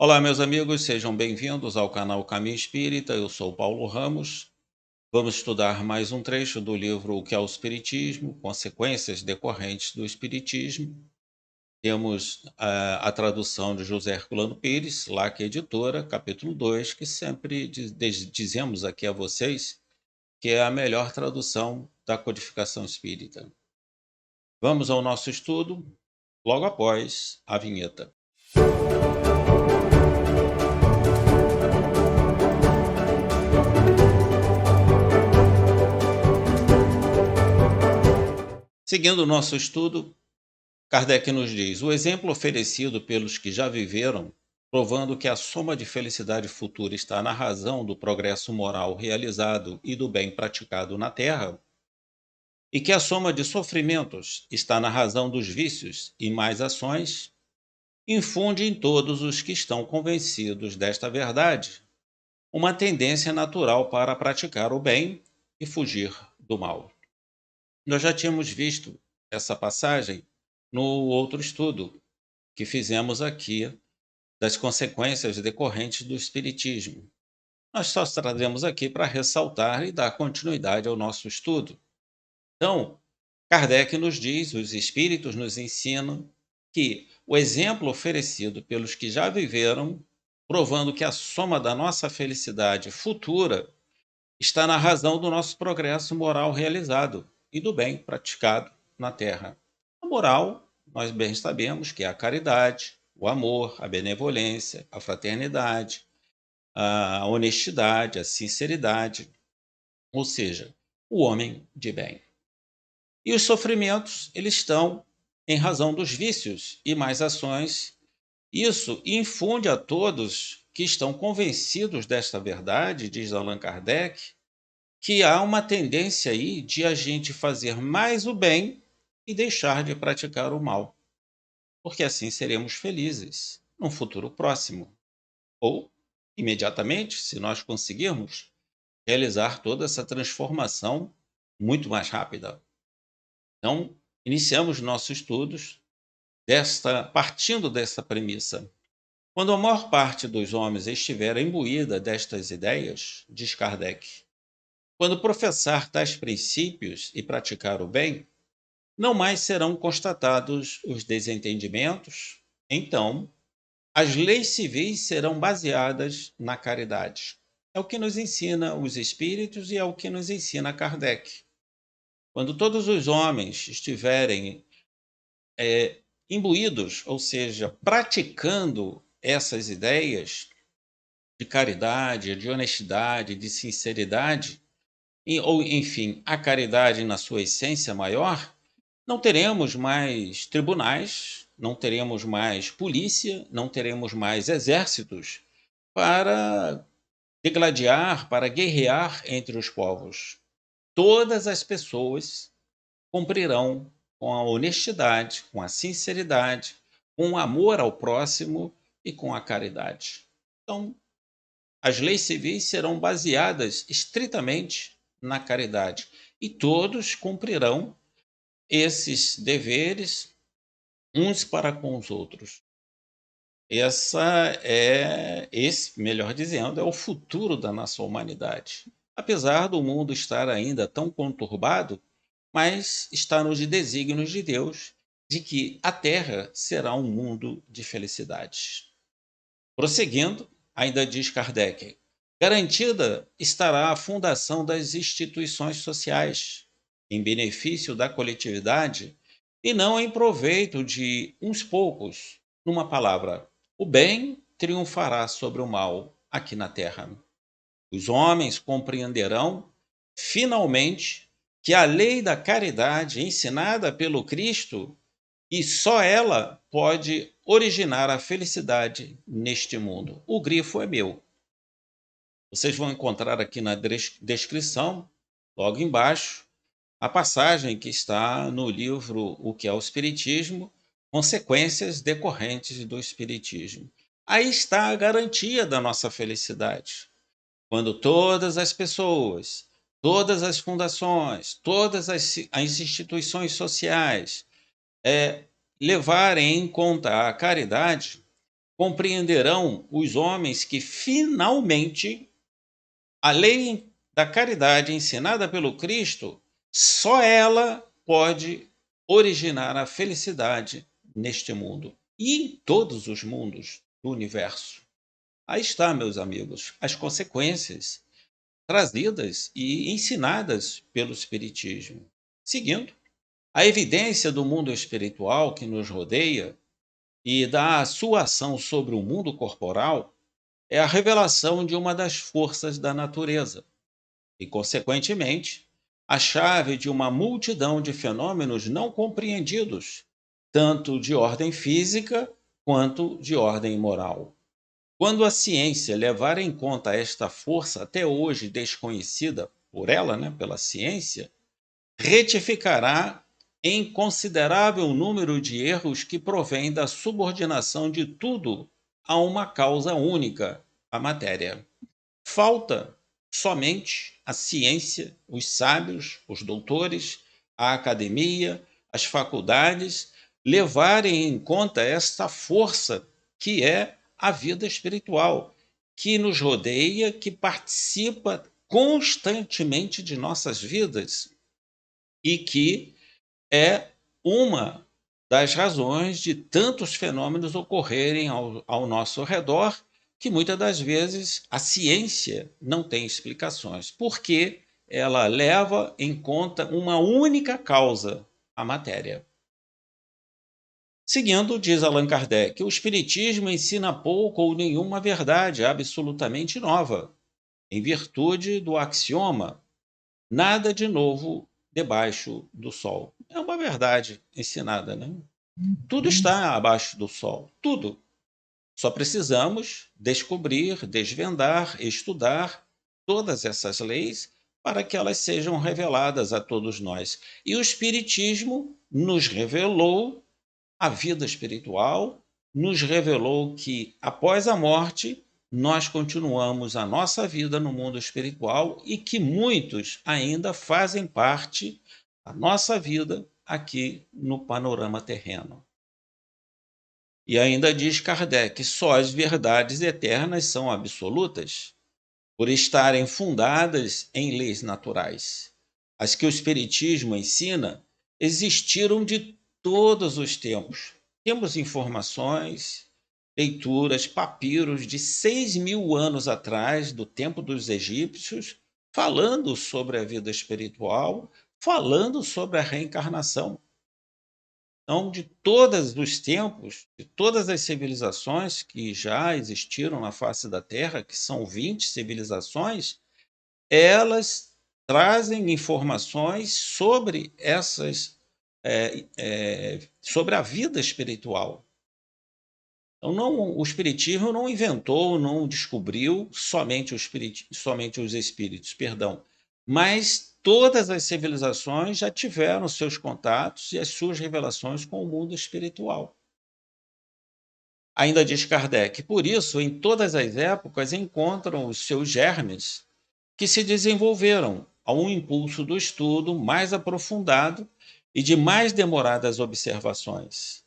Olá, meus amigos, sejam bem-vindos ao canal Caminho Espírita. Eu sou Paulo Ramos. Vamos estudar mais um trecho do livro O que é o Espiritismo, consequências decorrentes do Espiritismo. Temos a tradução de José Herculano Pires, LAC Editora, capítulo 2, que sempre dizemos aqui a vocês que é a melhor tradução da codificação espírita. Vamos ao nosso estudo logo após a vinheta. Seguindo o nosso estudo, Kardec nos diz: o exemplo oferecido pelos que já viveram, provando que a soma de felicidade futura está na razão do progresso moral realizado e do bem praticado na Terra, e que a soma de sofrimentos está na razão dos vícios e más ações, infunde em todos os que estão convencidos desta verdade uma tendência natural para praticar o bem e fugir do mal. Nós já tínhamos visto essa passagem no outro estudo que fizemos aqui das consequências decorrentes do Espiritismo. Nós só trazemos aqui para ressaltar e dar continuidade ao nosso estudo. Então, Kardec nos diz, os Espíritos nos ensinam que o exemplo oferecido pelos que já viveram, provando que a soma da nossa felicidade futura está na razão do nosso progresso moral realizado e do bem praticado na Terra. A moral, nós bem sabemos que é a caridade, o amor, a benevolência, a fraternidade, a honestidade, a sinceridade, ou seja, o homem de bem. E os sofrimentos, eles estão em razão dos vícios e más ações. Isso infunde a todos que estão convencidos desta verdade, diz Allan Kardec, que há uma tendência aí de a gente fazer mais o bem e deixar de praticar o mal, porque assim seremos felizes num futuro próximo, ou imediatamente, se nós conseguirmos realizar toda essa transformação muito mais rápida. Então, iniciamos nossos estudos partindo dessa premissa. Quando a maior parte dos homens estiver imbuída destas ideias, diz Kardec, quando professar tais princípios e praticar o bem, não mais serão constatados os desentendimentos. Então, as leis civis serão baseadas na caridade. É o que nos ensina os Espíritos e é o que nos ensina Kardec. Quando todos os homens estiverem imbuídos, ou seja, praticando essas ideias de caridade, de honestidade, de sinceridade, ou enfim, a caridade na sua essência maior, não teremos mais tribunais, não teremos mais polícia, não teremos mais exércitos para degladiar, para guerrear entre os povos. Todas as pessoas cumprirão com a honestidade, com a sinceridade, com o amor ao próximo e com a caridade. Então, as leis civis serão baseadas estritamente na caridade e todos cumprirão esses deveres uns para com os outros. Melhor dizendo, é o futuro da nossa humanidade. Apesar do mundo estar ainda tão conturbado, mas está nos desígnios de Deus de que a Terra será um mundo de felicidades. Prosseguindo, ainda diz Kardec, garantida estará a fundação das instituições sociais, em benefício da coletividade e não em proveito de uns poucos. Numa palavra, o bem triunfará sobre o mal aqui na Terra. Os homens compreenderão, finalmente, que a lei da caridade ensinada pelo Cristo e só ela pode originar a felicidade neste mundo. O grifo é meu. Vocês vão encontrar aqui na descrição, logo embaixo, a passagem que está no livro O que é o Espiritismo, consequências decorrentes do Espiritismo. Aí está a garantia da nossa felicidade. Quando todas as pessoas, todas as fundações, todas as instituições sociais levarem em conta a caridade, compreenderão os homens que finalmente a lei da caridade ensinada pelo Cristo, só ela pode originar a felicidade neste mundo e em todos os mundos do universo. Aí está, meus amigos, as consequências trazidas e ensinadas pelo Espiritismo. Seguindo, a evidência do mundo espiritual que nos rodeia e da sua ação sobre o mundo corporal é a revelação de uma das forças da natureza e, consequentemente, a chave de uma multidão de fenômenos não compreendidos, tanto de ordem física quanto de ordem moral. Quando a ciência levar em conta esta força até hoje desconhecida por ela, pela ciência, retificará em considerável número de erros que provém da subordinação de tudo a uma causa única, a matéria. Falta somente a ciência, os sábios, os doutores, a academia, as faculdades levarem em conta esta força que é a vida espiritual, que nos rodeia, que participa constantemente de nossas vidas e que é uma das razões de tantos fenômenos ocorrerem ao nosso redor, que muitas das vezes a ciência não tem explicações, porque ela leva em conta uma única causa, a matéria. Seguindo, diz Allan Kardec, o Espiritismo ensina pouco ou nenhuma verdade absolutamente nova, em virtude do axioma nada de novo debaixo do sol. É uma verdade ensinada, né? Tudo está abaixo do sol, tudo. Só precisamos descobrir, desvendar, estudar todas essas leis para que elas sejam reveladas a todos nós. E o Espiritismo nos revelou a vida espiritual, nos revelou que após a morte nós continuamos a nossa vida no mundo espiritual e que muitos ainda fazem parte da nossa vida aqui no panorama terreno. E ainda diz Kardec: só as verdades eternas são absolutas, por estarem fundadas em leis naturais. As que o Espiritismo ensina existiram de todos os tempos. Temos informações, leituras, papiros de 6.000 anos atrás, do tempo dos egípcios, falando sobre a vida espiritual, falando sobre a reencarnação. Então, de todos os tempos, de todas as civilizações que já existiram na face da Terra, que são 20 civilizações, elas trazem informações sobre sobre a vida espiritual. Então, o Espiritismo não inventou, não descobriu somente os espíritos, perdão, mas todas as civilizações já tiveram seus contatos e as suas revelações com o mundo espiritual. Ainda diz Kardec, por isso, em todas as épocas encontram os seus germes que se desenvolveram a um impulso do estudo mais aprofundado e de mais demoradas observações.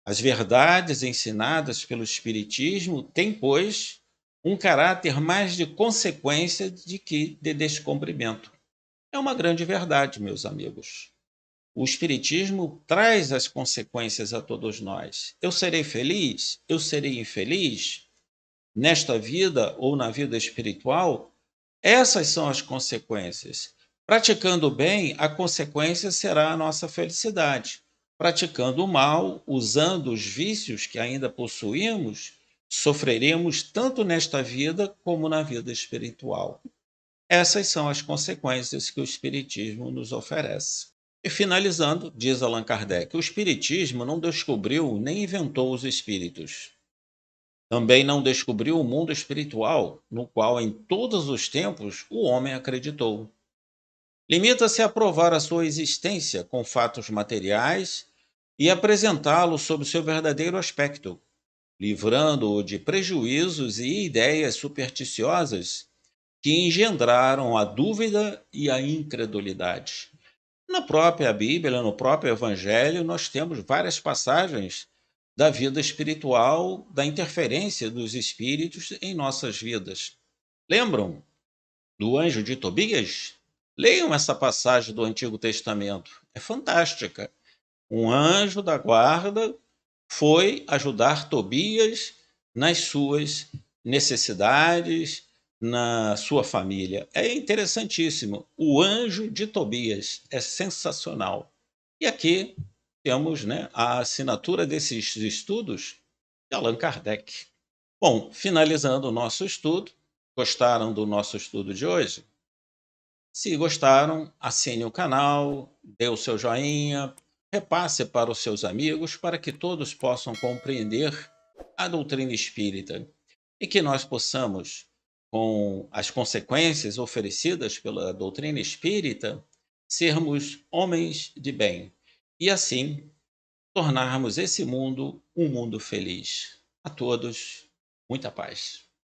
As verdades ensinadas pelo Espiritismo têm, pois, um caráter mais de consequência de que de descobrimento. É uma grande verdade, meus amigos. O Espiritismo traz as consequências a todos nós. Eu serei feliz? Eu serei infeliz? Nesta vida ou na vida espiritual? Essas são as consequências. Praticando o bem, a consequência será a nossa felicidade. Praticando o mal, usando os vícios que ainda possuímos, sofreremos tanto nesta vida como na vida espiritual. Essas são as consequências que o Espiritismo nos oferece. E finalizando, diz Allan Kardec, o Espiritismo não descobriu nem inventou os espíritos. Também não descobriu o mundo espiritual, no qual em todos os tempos o homem acreditou. Limita-se a provar a sua existência com fatos materiais e apresentá-lo sob seu verdadeiro aspecto, livrando-o de prejuízos e ideias supersticiosas que engendraram a dúvida e a incredulidade. Na própria Bíblia, no próprio Evangelho, nós temos várias passagens da vida espiritual, da interferência dos espíritos em nossas vidas. Lembram do anjo de Tobias? Leiam essa passagem do Antigo Testamento, é fantástica. Um anjo da guarda foi ajudar Tobias nas suas necessidades, na sua família. É interessantíssimo. O anjo de Tobias é sensacional. E aqui temos, né, a assinatura desses estudos de Allan Kardec. Bom, finalizando o nosso estudo, gostaram do nosso estudo de hoje? Se gostaram, assine o canal, dê o seu joinha, repasse para os seus amigos para que todos possam compreender a doutrina espírita e que nós possamos, com as consequências oferecidas pela doutrina espírita, sermos homens de bem e assim tornarmos esse mundo um mundo feliz. A todos, muita paz.